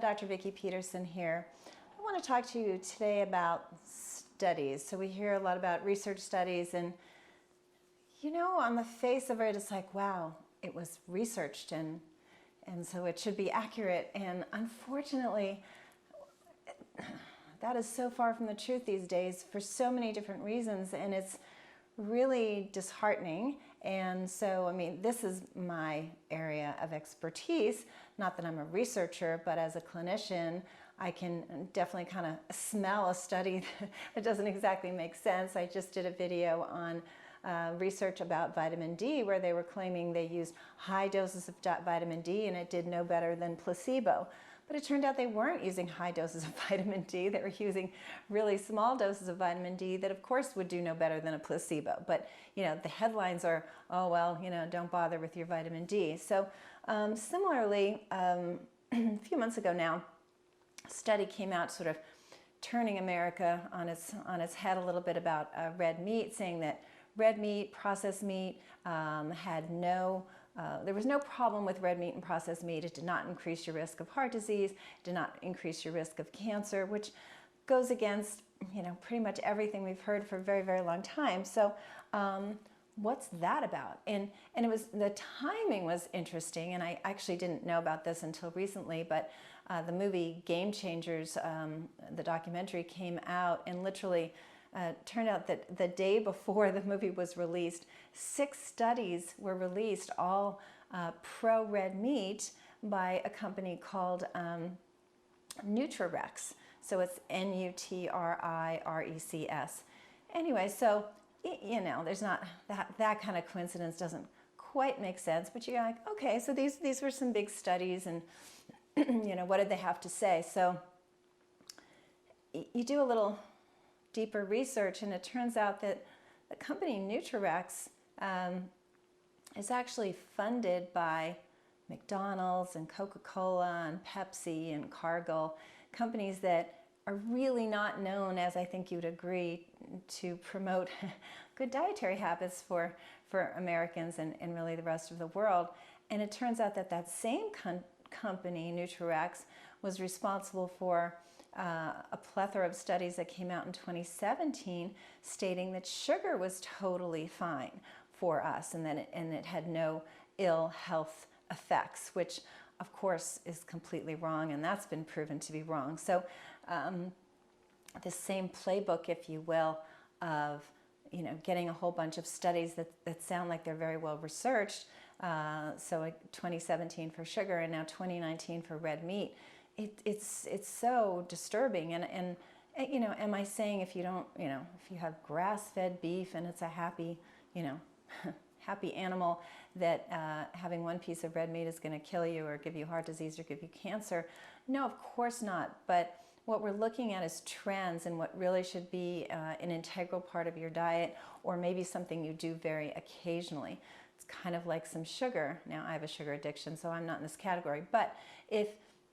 Dr. Vicki Peterson here. I want to talk to you today about studies. So we hear a lot about research studies, and you know, on the face of it, it's like, wow, it was researched and so it should be accurate. And unfortunately, that is so far from the truth these days for so many different reasons, and it's really disheartening. And so, I mean, this is my area of expertise. Not that I'm a researcher, but as a clinician, I can definitely kind of smell a study that doesn't exactly make sense. I just did a video on research about vitamin D where they were claiming they used high doses of vitamin D and it did no better than placebo. But it turned out they weren't using high doses of vitamin D. They were using really small doses of vitamin D that, of course, would do no better than a placebo. But, you know, the headlines are, oh, well, you know, don't bother with your vitamin D. So similarly, a few months ago now, a study came out sort of turning America on its head a little bit about red meat, saying that red meat, processed meat, there was no problem with red meat and processed meat. It did not increase your risk of heart disease, it did not increase your risk of cancer, which goes against, you know, pretty much everything we've heard for a very, very long time. So what's that about? And it was, the timing was interesting, and I actually didn't know about this until recently, but the movie Game Changers, the documentary, came out, and literally turned out that the day before the movie was released, 6 studies were released, all pro-red meat, by a company called Nutrirex. So it's Nutrirecs. Anyway, so, you know, there's not, that kind of coincidence doesn't quite make sense, but you're like, okay, so these were some big studies, and, you know, what did they have to say? So you do a little deeper research, and it turns out that the company Nutrirex is actually funded by McDonald's and Coca-Cola and Pepsi and Cargill, companies that are really not known, as I think you'd agree, to promote good dietary habits for Americans and really the rest of the world. And it turns out that same company, Nutrirex, was responsible for a plethora of studies that came out in 2017 stating that sugar was totally fine for us, and that it had no ill health effects, which of course is completely wrong, and that's been proven to be wrong. So the same playbook, if you will, of, you know, getting a whole bunch of studies that sound like they're very well researched, so 2017 for sugar and now 2019 for red meat. It's so disturbing, and you know, am I saying if you don't, you know, if you have grass-fed beef and it's a happy, you know, happy animal, that having one piece of red meat is going to kill you or give you heart disease or give you cancer? No, of course not. But what we're looking at is trends, and what really should be an integral part of your diet, or maybe something you do very occasionally. It's kind of like some sugar. Now, I have a sugar addiction, so I'm not in this category. But if,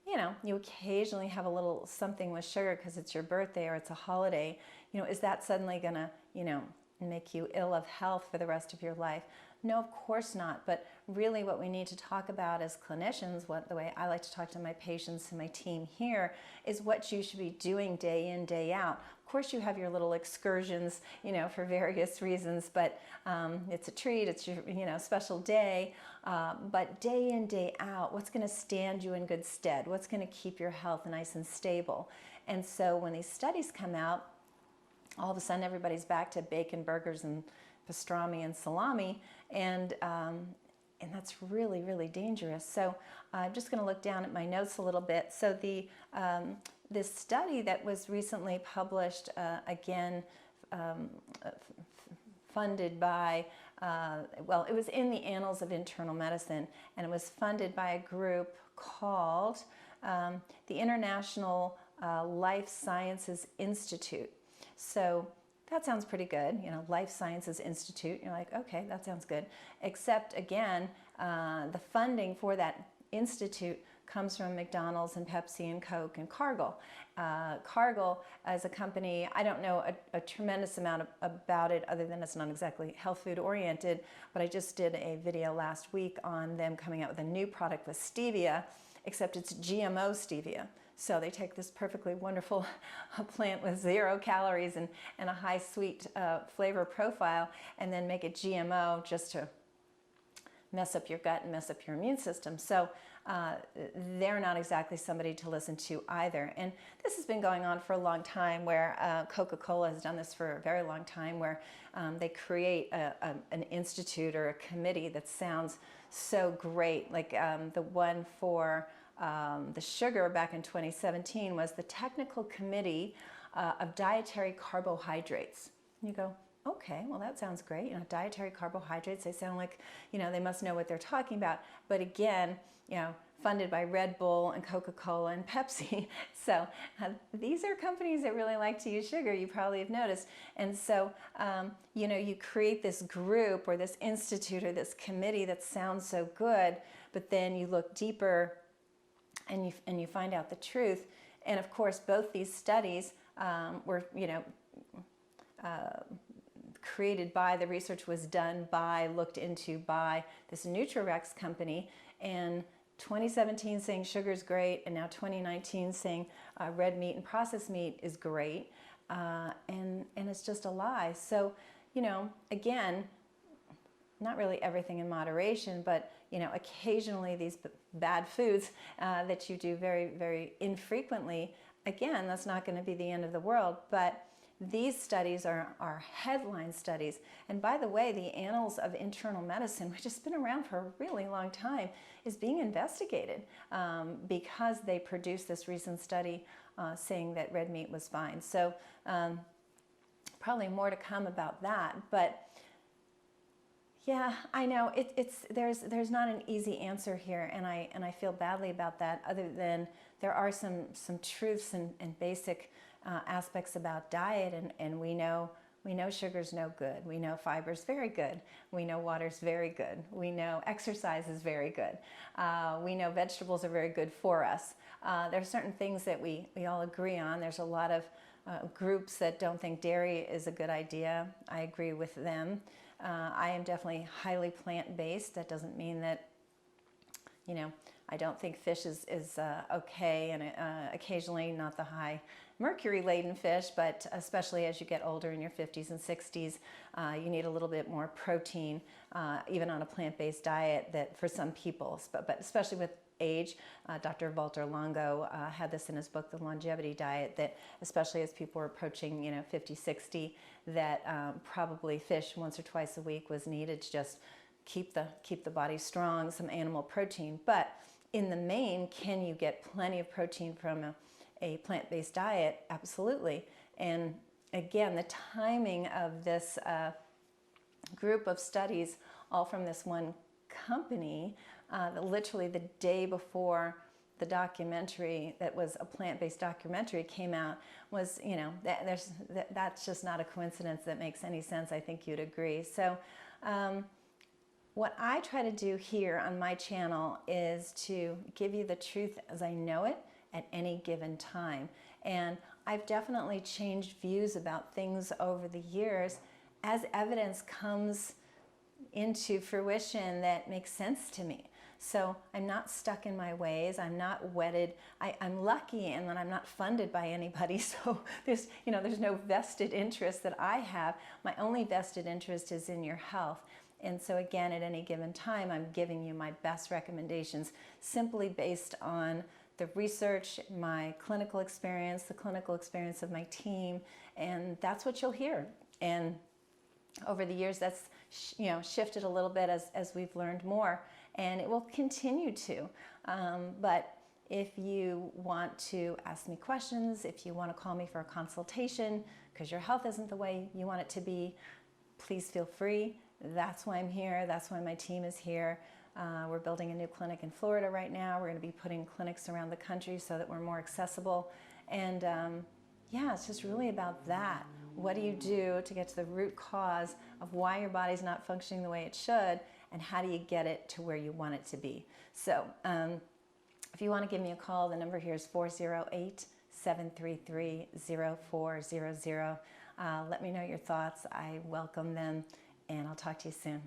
you know, you occasionally have a little something with sugar because it's your birthday or it's a holiday, you know, is that suddenly going to, you know, make you ill of health for the rest of your life? No, of course not. But really what we need to talk about as clinicians, the way I like to talk to my patients and my team here, is what you should be doing day in, day out. Of course you have your little excursions, you know, for various reasons, but it's a treat, it's your, you know, special day. But day in, day out, what's going to stand you in good stead? What's going to keep your health nice and stable? And so when these studies come out, all of a sudden everybody's back to bacon, burgers, and pastrami and salami, and that's really, really dangerous. So I'm just going to look down at my notes a little bit. So this study that was recently published, again, funded by, well, it was in the Annals of Internal Medicine, and it was funded by a group called the International Life Sciences Institute. So that sounds pretty good, you know, Life Sciences Institute. You're like, okay, that sounds good. Except, again, the funding for that institute comes from McDonald's and Pepsi and Coke and Cargill. Cargill, as a company, I don't know a tremendous amount about it, other than it's not exactly health food oriented, but I just did a video last week on them coming out with a new product with stevia, except it's GMO stevia. So they take this perfectly wonderful plant with 0 calories and a high sweet flavor profile, and then make it GMO just to mess up your gut and mess up your immune system. So they're not exactly somebody to listen to either. And this has been going on for a long time, where Coca-Cola has done this for a very long time, where they create an institute or a committee that sounds so great. Like the one for the sugar back in 2017 was the Technical Committee of Dietary Carbohydrates. And you go, okay, well that sounds great. Dietary carbohydrates, they sound like, they must know what they're talking about. But again, funded by Red Bull and Coca-Cola and Pepsi. So these are companies that really like to use sugar, you probably have noticed. And so, you create this group or this institute or this committee that sounds so good, but then you look deeper and you find out the truth. And of course, both these studies were, created by, the research was done by, looked into by this Nutrarex company, and 2017 saying sugar's great, and now 2019 saying red meat and processed meat is great, and it's just a lie. So, again, not really everything in moderation, but occasionally these bad foods that you do very, very infrequently, again, that's not going to be the end of the world. But these studies are headline studies. And by the way, the Annals of Internal Medicine, which has been around for a really long time, is being investigated because they produced this recent study saying that red meat was fine. So probably more to come about that. But yeah, I know there's not an easy answer here, and I feel badly about that, other than there are some truths and basic aspects about diet, and we know sugar's no good. We know fiber's very good. We know water's very good. We know exercise is very good. We know vegetables are very good for us. There are certain things that we all agree on. There's a lot of groups that don't think dairy is a good idea. I agree with them. I am definitely highly plant-based. That doesn't mean that, I don't think fish is okay, and occasionally not the high mercury-laden fish, but especially as you get older in your 50s and 60s, you need a little bit more protein, even on a plant-based diet, that for some people, but especially with age. Dr. Walter Longo had this in his book, The Longevity Diet, that especially as people were approaching 50, 60, that probably fish once or twice a week was needed to just keep the body strong, some animal protein. But in the main, can you get plenty of protein from a plant-based diet? Absolutely. And again, the timing of this group of studies, all from this one company, literally the day before the documentary that was a plant-based documentary came out, was, that's just not a coincidence that makes any sense. I think you'd agree. So what I try to do here on my channel is to give you the truth as I know it at any given time. And I've definitely changed views about things over the years as evidence comes into fruition that makes sense to me. So I'm not stuck in my ways. I'm not wedded. I'm lucky in that I'm not funded by anybody. So there's no vested interest that I have. My only vested interest is in your health. And so again, at any given time, I'm giving you my best recommendations simply based on the research, my clinical experience, the clinical experience of my team, and that's what you'll hear. And over the years, that's shifted a little bit as we've learned more, and it will continue to. But if you want to ask me questions, if you want to call me for a consultation because your health isn't the way you want it to be, please feel free. That's why I'm here. That's why my team is here. We're building a new clinic in Florida right now. We're going to be putting clinics around the country so that we're more accessible. And yeah, it's just really about that. What do you do to get to the root cause of why your body's not functioning the way it should, and how do you get it to where you want it to be? So if you want to give me a call, the number here is 408-733-0400. Let me know your thoughts. I welcome them, and I'll talk to you soon.